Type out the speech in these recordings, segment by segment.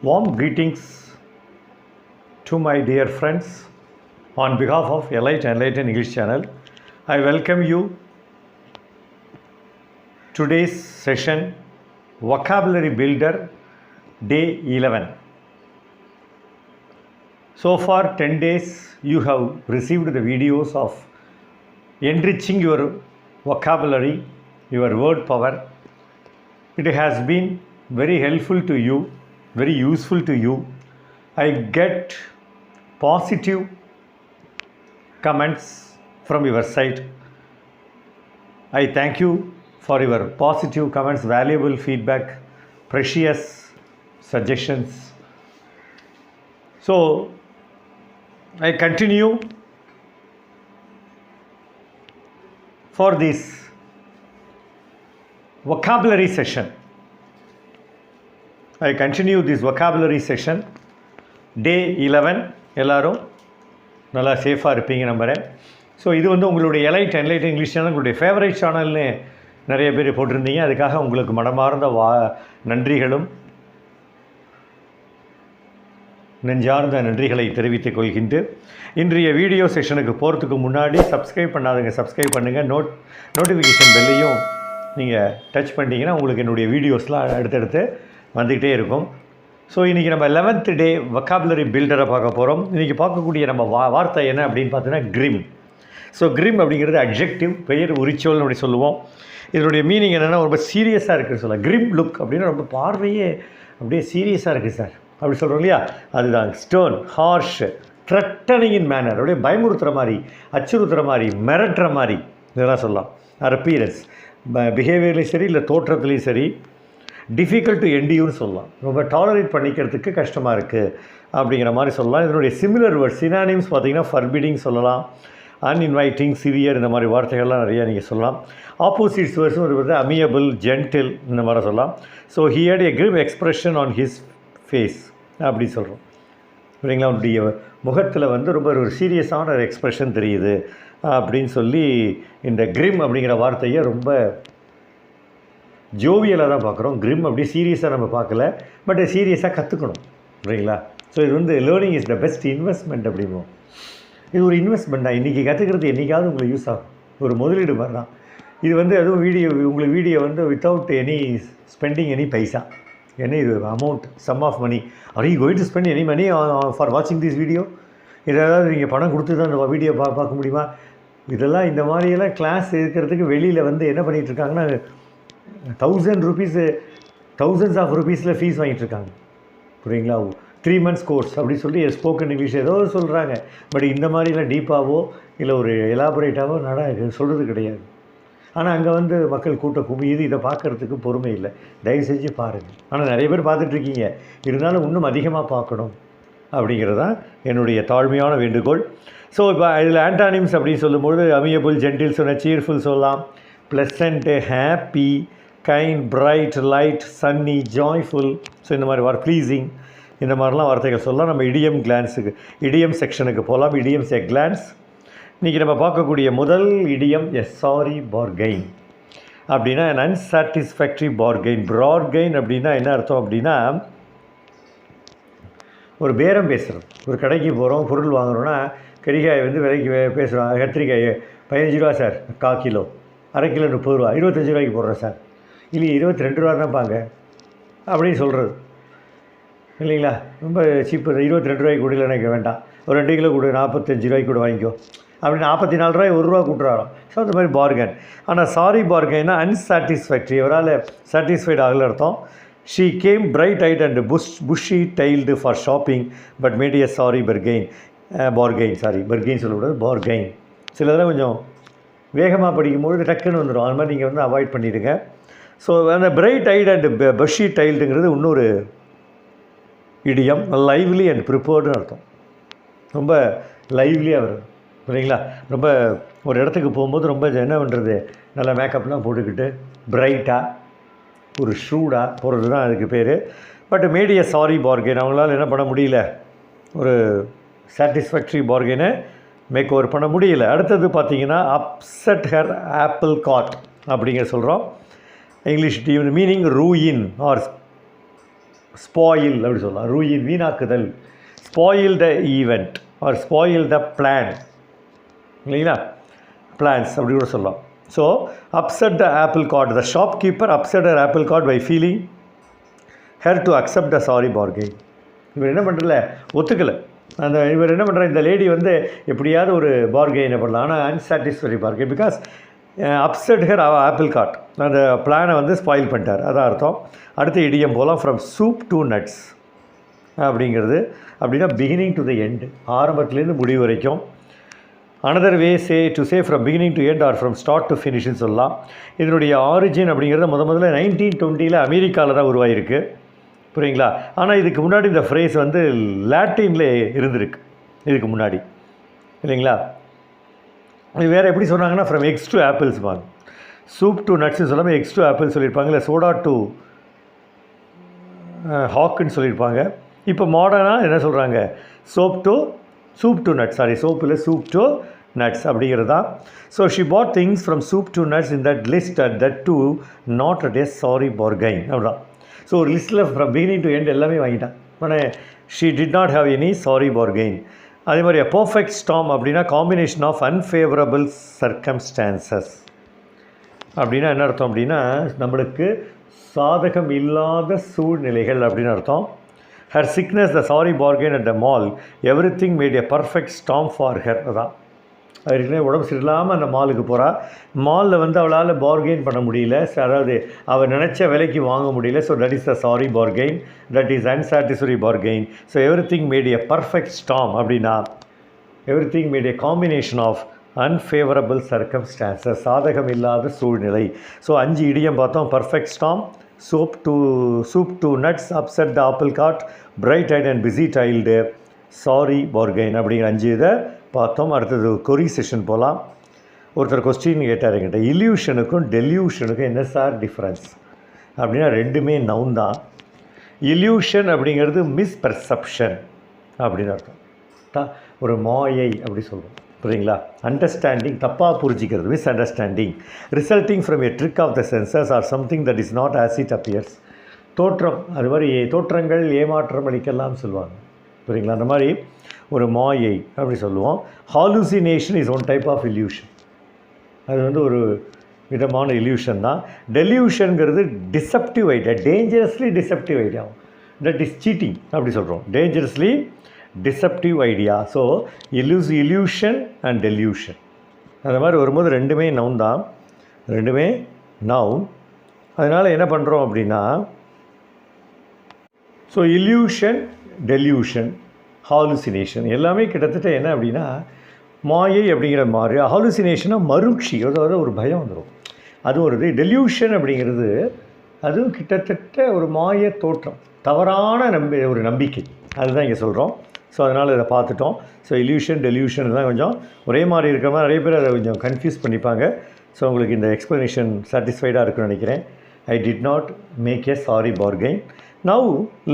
Warm greetings to my dear friends. On behalf of Elite Enlightened English Channel, I welcome you today's session, Vocabulary Builder, Day 11. So far 10 days you have received the videos of enriching your vocabulary, your word power. It has been very helpful to you, very useful to you. I get positive comments from your side. I thank you for your positive comments, valuable feedback, precious suggestions. So I continue for this vocabulary session. I continue this vocabulary session. Day 11. எல்லாரும் நல்லா சேஃபாக இருப்பீங்க நம்புகிறேன். So இது வந்து உங்களுடைய elite English channel, உங்களுடைய favourite சேனல்னு நிறைய பேர் போட்டிருந்தீங்க. அதுக்காக உங்களுக்கு மனமார்ந்த நன்றிகளும் நெஞ்சார்ந்த நன்றிகளை தெரிவித்துக் கொள்கின்று இன்றைய வீடியோ செஷனுக்கு போகிறதுக்கு முன்னாடி சப்ஸ்கிரைப் பண்ணாதுங்க, சப்ஸ்கிரைப் பண்ணுங்கள். நோட்டிஃபிகேஷன் பெல்லையும் நீங்கள் டச் பண்ணிட்டீங்கன்னா உங்களுக்கு என்னுடைய வீடியோஸ்லாம் அடுத்தடுத்து வந்துக்கிட்டே இருக்கும். ஸோ இன்றைக்கி நம்ம 11th டே வொக்காபுலரி பில்டரை பார்க்க போகிறோம். இன்றைக்கி பார்க்கக்கூடிய நம்ம வார்த்தை என்ன அப்படின்னு பார்த்தீங்கன்னா கிரிம். ஸோ கிரிம் அப்படிங்கிறது அட்ஜெக்டிவ், பெயர் உரிச்சொல்னு அப்படி சொல்லுவோம். இதனுடைய மீனிங் என்னென்னா ரொம்ப சீரியஸாக இருக்குதுன்னு சொல்லலாம். கிரிம் லுக் அப்படின்னா ரொம்ப பார்வையே அப்படியே சீரியஸாக இருக்குது சார் அப்படி சொல்கிறோம் இல்லையா, அதுதான். ஸ்டர்ன், ஹார்ஷ், த்ரெட்டனிங் இன் மேனர், அப்படியே பயமுறுத்துகிற மாதிரி, அச்சுறுத்துகிற மாதிரி, மிரட்டுற மாதிரி, இதெல்லாம் சொல்லலாம். அப்பீரன்ஸ், பிஹேவியர்லேயும் சரி இல்லை தோற்றத்துலேயும் சரி. டிஃபிகல்ட் டு எண்டியூன்னு சொல்லலாம், ரொம்ப டாலரேட் பண்ணிக்கிறதுக்கு கஷ்டமாக இருக்குது அப்படிங்கிற மாதிரி சொல்லலாம். இதனுடைய சிமிலர் வேர்ட்ஸ் சினானிம்ஸ் பார்த்திங்கன்னா ஃபர்பிடிங் சொல்லலாம், அன்இன்வைட்டிங், சிவியர், இந்த மாதிரி வார்த்தைகள்லாம் நிறையா நீங்கள் சொல்லலாம். ஆப்போசிட்ஸ் வேர்ட்ஸும் இருக்கிறது அமியபிள், ஜென்டில், இந்த மாதிரி சொல்லலாம். So he had a grim expression on his face அப்படி சொல்கிறோம் சரிங்களா. அவனுடைய முகத்தில் வந்து ரொம்ப ஒரு சீரியஸான ஒரு எக்ஸ்ப்ரெஷன் தெரியுது அப்படின்னு சொல்லி இந்த கிரிம் அப்படிங்கிற வார்த்தையை ரொம்ப ஜோவியலாக தான் பார்க்குறோம். கிரிம் அப்படி சீரியஸாக நம்ம பார்க்கல, பட் சீரியஸாக கற்றுக்கணும் சரிங்களா. ஸோ இது வந்து learning is the best investment அப்படிம்போம். இது ஒரு இன்வெஸ்ட்மெண்ட் தான். இன்றைக்கி கற்றுக்கிறது என்றைக்காவது உங்களுக்கு யூஸ் ஆகும், ஒரு முதலீடு மாதிரி தான் இது வந்து. அதுவும் உங்களுக்கு வீடியோ வந்து without any spending any paisa, any amount, some of money. Are you going to spend any money for வாட்சிங் திஸ் வீடியோ? ஏதாவது நீங்கள் பணம் கொடுத்து தான் அந்த வீடியோ பார்க்க முடியுமா? இதெல்லாம் இந்த மாதிரியெல்லாம் கிளாஸ் இருக்கிறதுக்கு வெளியில் வந்து என்ன பண்ணிகிட்ருக்காங்கன்னா 1000 rupees, thousands of rupeesல ஃபீஸ் வாங்கிட்டுருக்காங்க புரியுங்களா. 3 months கோர்ஸ் அப்படி சொல்லி ஸ்போக்கன் இங்கிலீஷ் ஏதோ சொல்கிறாங்க. பட் இந்த மாதிரிலாம் டீப்பாகவோ இல்லை ஒரு எலாபரேட்டாகவோ சொல்கிறது கிடையாது. ஆனால் அங்கே வந்து மக்கள் கூட்டம் குமியுது. இதை பார்க்குறதுக்கு பொறுமை இல்லை. தயவு செஞ்சு பாருங்கள். ஆனால் நிறைய பேர் பார்த்துட்ருக்கீங்க, இருந்தாலும் இன்னும் அதிகமாக பார்க்கணும் அப்படிங்கிறது தான் என்னுடைய தாழ்மையான வேண்டுகோள். ஸோ இப்போ இதில் ஆன்டானிம்ஸ் அப்படின்னு சொல்லும்போது அமியபிள், ஜென்டில் சொன்னால் சீர்ஃபுல் சொல்லலாம், pleasant, happy, kind, bright, light, sunny, joyful. So இந்த மாதிரி ப்ளீஸிங், இந்த மாதிரிலாம் வார்த்தைகள் சொல்லலாம். நம்ம இடியம் செக்ஷனுக்கு போகலாம். இடியம்ஸ் எ கிளான்ஸ். இன்றைக்கி நம்ம பார்க்கக்கூடிய முதல் இடியம் எ சாரி பார்கெயின் அப்படின்னா an unsatisfactory bargain. பார்கெயின் அப்படின்னா என்ன அர்த்தம் அப்படின்னா ஒரு பேரம் பேசுகிறோம். ஒரு கடைக்கு போகிறோம், பொருள் வாங்குகிறோன்னா கறிக்காய் வந்து விலைக்கு பேசுகிறோம். கத்திரிக்காய் 15 ரூபா சார், 1/4 கிலோ, அரை கிலோ 30 ரூபா, 25 ரூபாய்க்கு போடுறேன் சார். இல்லை 22 ரூபா தான் பாங்க அப்படின்னு சொல்கிறது இல்லைங்களா. ரொம்ப சீப்பு, 22 ரூபாய்க்கு கூட எனக்கு வேண்டாம், ஒரு 2 கிலோ கொடு, 45 ரூபாய்க்கு கூட வாங்கிக்கோ அப்படின்னு 44 ரூபாய் 1 ரூபா கூட்டுறாராம். ஸோ அந்த மாதிரி பார்கன். ஆனால் சாரி பார்கன்னா அன்சாட்டிஸ்ஃபேக்ட்ரி, அவரால் சாட்டிஸ்ஃபைட் ஆகல அர்த்தம். She came bright eyed and bushy tailed for shopping but made a sorry bargain. Bargain சொல்லக்கூடாது, பார்கெயின். சிலதெல்லாம் கொஞ்சம் வேகமாக படிக்கும்போது டக்குன்னு வந்துடும். அது மாதிரி நீங்கள் வந்து அவாய்ட் பண்ணிவிடுங்க. ஸோ அந்த பிரைட் ஐட் அண்ட் பஷ்ஷி டைல்டுங்கிறது இன்னொரு இடியம். லைவ்லி அண்ட் ப்ரிப்பேர்டுன்னு அர்த்தம். ரொம்ப லைவ்லியாக வரும் சரிங்களா. ரொம்ப ஒரு இடத்துக்கு போகும்போது ரொம்ப என்ன பண்ணுறது, நல்லா மேக்கப்லாம் போட்டுக்கிட்டு பிரைட்டாக ஒரு ஷூடாக போகிறது தான் அதுக்கு பேர். பட் மேடிய சாரி பார்கெயின், அவங்களால என்ன பண்ண முடியல, ஒரு சாட்டிஸ்ஃபேக்ட்ரி பார்கெனை மேக் ஓவர் பண்ண முடியல. அடுத்தது பார்த்திங்கன்னா அப்செட் ஹர் ஆப்பிள் காட் அப்படிங்கிற சொல்கிறோம். English meaning ruin or spoil அப்படி சொல்லலாம். ரூயின் வீணாக்குதல், spoil the event or spoil the plan இல்லைங்களா, பிளான்ஸ் அப்படி கூட சொல்லலாம். So upset the apple cart, the shopkeeper upset her apple cart by feeling her to accept the sorry bargain. இவர் என்ன பண்ணுறல, ஒத்துக்கலை. இவர் என்ன பண்ணுற, இந்த லேடி வந்து எப்படியாவது ஒரு பார்கெயினை பண்ணலாம், ஆனால் unsatisfied bargain because upset her apple card, அந்த பிளானை வந்து ஸ்பாயில் பண்ணிட்டார், அதான் அர்த்தம். அடுத்த இடியம் போகலாம். ஃப்ரம் சூப் டு நட்ஸ் அப்படிங்கிறது அப்படின்னா பிகினிங் டு த எண்டு, ஆரம்பத்துலேருந்து முடிவு வரைக்கும். Another way to say from beginning to end or from start to ஃபினிஷ்னு சொல்லலாம். இதனுடைய ஆரிஜின் அப்படிங்கிறது முதல்ல 1920 அமெரிக்காவில் தான் உருவாகிருக்கு, புரியுங்களா. ஆனால் இதுக்கு முன்னாடி இந்த ஃப்ரேஸ் வந்து லாட்டினில் இருந்திருக்கு இதுக்கு முன்னாடி, இல்லைங்களா. இது வேறு எப்படி சொன்னாங்கன்னா ஃப்ரம் எக்ஸ் டு ஆப்பிள்ஸ் வாங்க, சூப் டு நட்ஸ்ன்னு சொல்லாமல் எக்ஸ் டு ஆப்பிள் சொல்லியிருப்பாங்க, இல்லை சோடா டு ஹாக்குன்னு சொல்லியிருப்பாங்க. இப்போ மாடர்னாக என்ன சொல்கிறாங்க, soup to nuts, sorry soap இல்லை, சூப் டு நட்ஸ் அப்படிங்கிறது தான். So she bought things from soup to nuts in that list at that to not at a sorry bargain அப்படிதான். ஸோ ஒரு லிஸ்ட்டில் ஃப்ரம் பிகினிங் டு எண்ட் எல்லாமே வாங்கிட்டான், ஆனால் she did not have any sorry bargain. அதே மாதிரி perfect storm அப்படின்னா combination of unfavourable circumstances அப்படின்னா என்ன அர்த்தம் அப்படின்னா நம்மளுக்கு சாதகம் இல்லாத சூழ்நிலைகள் அப்படின்னு அர்த்தம். Her sickness the sorry bargain at the mall everything made a perfect storm for her. அதான் அதுக்குன்னே உடம்பு சரியில்லாமல் அந்த மாலுக்கு போகிறா, மாலில் வந்து அவளால் பார்கெயின் பண்ண முடியல, அதாவது அவள் நினச்ச விலைக்கு வாங்க முடியல. So that is the sorry bargain, that is unsatisfied bargain. So everything made a perfect storm அப்படின்னா everything made a combination of unfavourable circumstances, சாதகம் இல்லாத சூழ்நிலை. ஸோ 5 இடியம் பார்த்தோம். Perfect storm, soup to nuts, upset the apple cart, bright eyed and busy child, sorry bargain அப்படிங்கிற 5 இதை பார்த்தோம். அடுத்தது கொரி session போகலாம். ஒருத்தர் கொஸ்டின் கேட்டார் என்கிட்ட, இல்யூஷனுக்கும் டெல்யூஷனுக்கும் என்ன சார் டிஃப்ரென்ஸ் அப்படின்னா ரெண்டுமே நவுன் தான். இல்யூஷன் அப்படிங்கிறது மிஸ்பெர்செப்ஷன் அப்படின்னு அர்த்தம், ஒரு மாயை அப்படி சொல்கிறோம், புரியுங்களா. அண்டர்ஸ்டாண்டிங், தப்பாக புரிஞ்சிக்கிறது, misunderstanding. Resulting from a trick of the senses or something that is not as it appears. தோற்றம், அது மாதிரி தோற்றங்கள் ஏமாற்றம் அளிக்கலாம்னு சொல்லுவாங்க, புரியுங்களா. அந்த மாதிரி ஒரு மாயை அப்படி சொல்லுவோம். Hallucination is one type of illusion, அது வந்து ஒரு விதமான இல்யூஷன் தான். டெல்யூஷனுங்கிறது deceptive idea, dangerously deceptive idea, that is cheating அப்படி சொல்கிறோம், dangerously deceptive idea. So illusion and delusion அந்த மாதிரி வரும்போது ரெண்டுமே நவுன் தான், ரெண்டுமே நவுன். அதனால் என்ன பண்ணுறோம் அப்படின்னா, ஸோ இல்யூஷன், டெல்யூஷன், ஹாலுசினேஷன் எல்லாமே கிட்டத்தட்ட என்ன அப்படின்னா மாயை அப்படிங்கிற மாதிரி. ஹாலுசினேஷனாக மருட்சி, அதாவது ஒரு பயம் வந்துடும், அது ஒரு இது. டெல்யூஷன் அப்படிங்கிறது அதுவும் கிட்டத்தட்ட ஒரு மாய தோற்றம், தவறான ஒரு நம்பிக்கை, அதுதான் இங்கே சொல்கிறோம். ஸோ அதனால் இதை பார்த்துட்டோம். ஸோ இல்யூஷன், டெல்யூஷன் தான் கொஞ்சம் ஒரே மாதிரி இருக்கிற மாதிரி நிறைய பேர் அதை கொஞ்சம் கன்ஃபியூஸ் பண்ணிப்பாங்க. ஸோ உங்களுக்கு இந்த எக்ஸ்ப்ளனேஷன் சாட்டிஸ்ஃபைடாக இருக்குன்னு நினைக்கிறேன். I did not make a sorry bargain. Now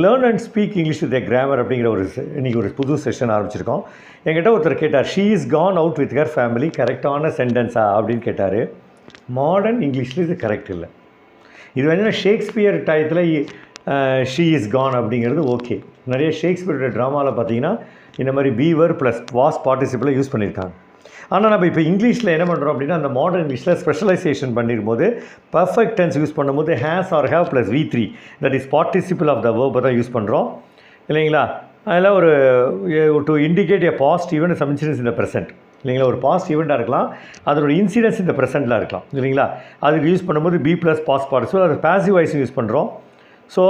learn and speak English with a grammar அப்படிங்கிற இன்றைக்கி ஒரு புது செஷன் ஆரம்பிச்சிருக்கோம். என்கிட்ட ஒருத்தர் கேட்டார், she is gone out with her family, கரெக்டான சென்டென்ஸா அப்படின்னு கேட்டார். மாடர்ன் இங்கிலீஷில் இது கரெக்ட் இல்லை. இது வந்து ஷேக்ஸ்பியர் டயத்தில் ஷீ இஸ் கான் அப்படிங்கிறது ஓகே. நிறைய ஷேக்ஸ்பியரோட ட்ராமாவில் பார்த்தீங்கன்னா இந்த மாதிரி பீவர் ப்ளஸ் வாஸ் பார்ட்டிசிபிளை யூஸ் பண்ணியிருக்காங்க. ஆனால் நம்ம இப்போ இங்கிலீஷில் என்ன பண்ணுறோம் அப்படின்னா, அந்த மாடர்ன் இங்கிலீஷில் ஸ்பெஷலைசேஷன் பண்ணிருக்கும்போது பர்ஃபெக்ட் டென்ஸ் யூஸ் பண்ணும்போது has or have plus V3 that is participle of the வேர்பை தான் யூஸ் பண்ணுறோம், இல்லைங்களா. அதில் ஒரு to indicate a past event some incidence இந்த ப்ரெசென்ட், இல்லைங்களா. ஒரு பாஸ்ட் ஈவெண்ட்டாக இருக்கலாம், அதோட இன்சிடென்ஸ் இந்த ப்ரெசென்ட்டில் இருக்கலாம், இல்லைங்களா. அதுக்கு யூஸ் பண்ணும்போது பி ப்ளஸ் பாஸ்ட் பார்ட்டிசிபிள், அது பாசிவ் வாய்ஸ் யூஸ் பண்ணுறோம். ஸோ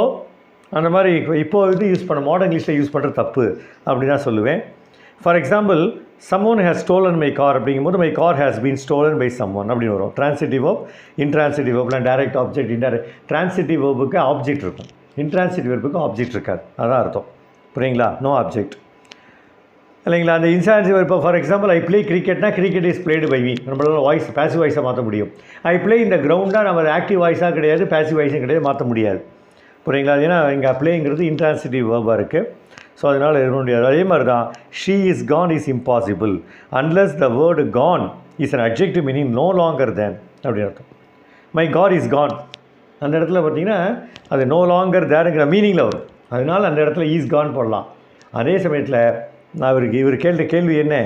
அந்த மாதிரி இப்போ இது யூஸ் பண்ண மாடர்ன் இங்கிலீஷில் யூஸ் பண்ணுறது தப்பு அப்படி தான் சொல்லுவேன். For example, someone has stolen my car அப்படிங்கும்போது my car has been stolen by someone அப்படின்னு வரும். ட்ரான்சிட்டிவ் வேர்ப், இன்ட்ரான்சிட்டிவ் வேர்ப்லாம் டைரக்ட் ஆப்ஜெக்ட், இன்டைரக்ட். ட்ரான்சிட்டிவ் வேர்புக்கு ஆப்ஜெக்ட் இருக்கும், இன்ட்ரான்சிட்டிவ் வேர்புக்கு ஆப்ஜெக்ட் இருக்காது, அதான் அர்த்தம், புரியுங்களா. நோ ஆப்ஜெக்ட், இல்லைங்களா. அந்த intransitive verb, for example I play கிரிக்கெட்னா cricket is played by me, நம்மளால வாய்ஸ் பேசிவ் வாய்ஸாக மாற்ற முடியும். ஐ ப்ளே இந்த கிரவுண்டாக நம்ம ஆக்டிவ் வாய்ஸாக கிடையாது, பேசிவ் வாய்ஸும் கிடையாது, மாற்ற முடியாது, புரியுங்களா. ஏன்னா இங்கே ப்ளேங்கிறது இன்ட்ரான்சிட்டிவ் வேர்பாக இருக்குது. ஸோ அதனால் இருக்க முடியாது. அதே மாதிரி தான் she is gone is impossible unless the word gone is an adjective meaning no longer then அப்படின்னு அர்த்தம். மை காட் இஸ் கான் அந்த இடத்துல பார்த்தீங்கன்னா அது நோ லாங்கர் தேனுங்கிற மீனிங்கில் வரும். அதனால் அந்த இடத்துல ஈஸ் கான் போடலாம். அதே சமயத்தில் நான் இவர் கேட்ட கேள்வி என்ன,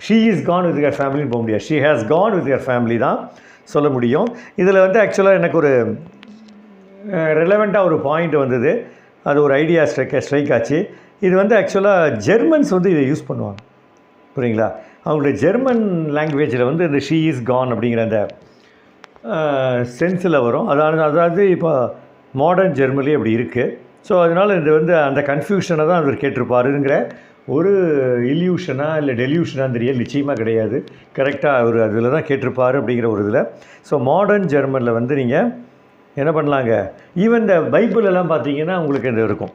she is gone with her ஃபேமிலின்னு போக முடியாது, she has gone with her family தான் சொல்ல முடியும். இதில் வந்து ஆக்சுவலாக எனக்கு ஒரு ரெலவெண்ட்டாக ஒரு பாயிண்ட் வந்தது, அது ஒரு ஐடியா ஸ்ட்ரைக் ஆச்சு. இது வந்து ஆக்சுவலாக ஜெர்மன்ஸ் வந்து இதை யூஸ் பண்ணுவாங்க, புரியுங்களா? அவங்களுடைய ஜெர்மன் லாங்குவேஜில் வந்து இந்த ஷீ இஸ் கான் அப்படிங்கிற அந்த சென்ஸில் வரும். அதாவது இப்போ மாடர்ன் ஜெர்மனி அப்படி இருக்குது. ஸோ அதனால் இது வந்து அந்த கன்ஃபியூஷனை தான் அவர் கேட்டிருப்பாருங்கிற ஒரு இல்யூஷனாக இல்லை டெலியூஷனாக தெரியல, நிச்சயமாக கிடையாது. கரெக்டாக அவர் அதில் தான் கேட்டிருப்பார் அப்படிங்கிற ஒரு இதில். ஸோ மாடர்ன் ஜெர்மனில் வந்து நீங்கள் என்ன பண்ணலாங்க, ஈவன் இந்த பைபிளெல்லாம் பார்த்தீங்கன்னா உங்களுக்கு இது இருக்கும்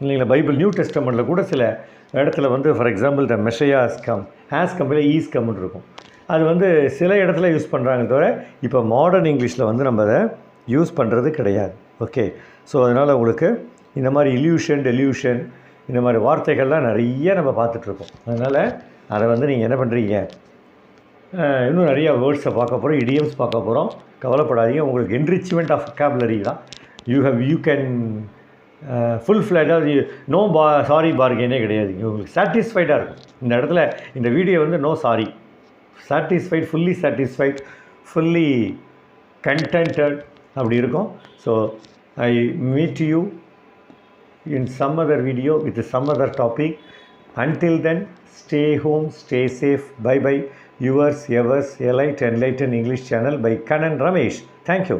இல்லைங்களா? பைபிள் நியூ டெஸ்டமெண்ட்டில் கூட சில இடத்துல வந்து for example the Messiah's come has கம்பில் ஈஸ் கம்னு இருக்கும். அது வந்து சில இடத்துல யூஸ் பண்ணுறாங்க தவிர இப்போ மாடர்ன் இங்கிலீஷில் வந்து நம்ம அதை யூஸ் பண்ணுறது கிடையாது. ஓகே, ஸோ அதனால் உங்களுக்கு இந்த மாதிரி இல்யூஷன் டெலியூஷன் இந்த மாதிரி வார்த்தைகள்லாம் நிறைய நம்ம பார்த்துட்ருக்கோம். அதனால் அதை வந்து நீங்கள் என்ன பண்ணுறீங்க, இன்னும் நிறையா வேர்ட்ஸை பார்க்க போகிறோம், இடியம்ஸ் பார்க்க போகிறோம். கவலைப்படாதீங்க, உங்களுக்கு என்ரிச்மெண்ட் ஆஃப் வொக்காபுலரி தான். யூ கேன் ஃபுல் ஃப்ளெஜாக நோ சாரி பார்கெனே கிடையாது. உங்களுக்கு சாட்டிஸ்ஃபைடாக இருக்கும் இந்த இடத்துல. இந்த வீடியோ வந்து no sorry, satisfied, fully satisfied, fully contented அப்படி இருக்கும். So I meet you in some other video with some other topic. Until then, stay home, stay safe. Bye bye. Yours, Elite Enlightened English channel by Kanan Ramesh. Thank you.